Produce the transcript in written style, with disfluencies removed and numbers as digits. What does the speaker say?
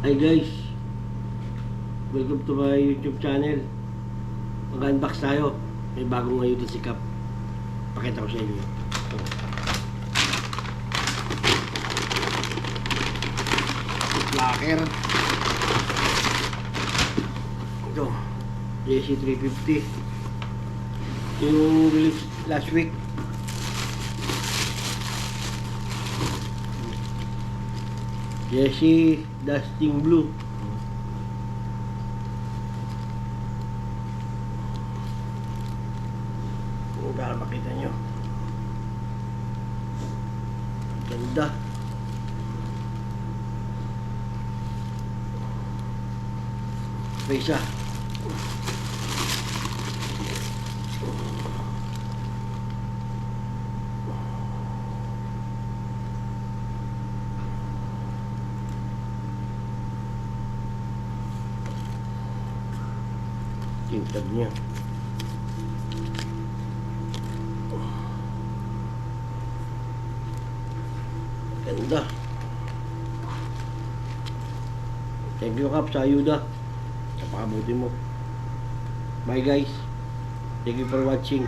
Hi guys, welcome to my YouTube channel. Mag-unbox tayo. May bagong ngayon si Cap. Pakita ko sa inyo. Locker. Ito, JC350. Yung release last week. JC Dusting Blue. Para makita nyo. Ganda. Pesa. Tintag niya. Ganda. Thank you, Cap, sa ayuda. Sa pakabuti mo. Bye guys. Thank you for watching.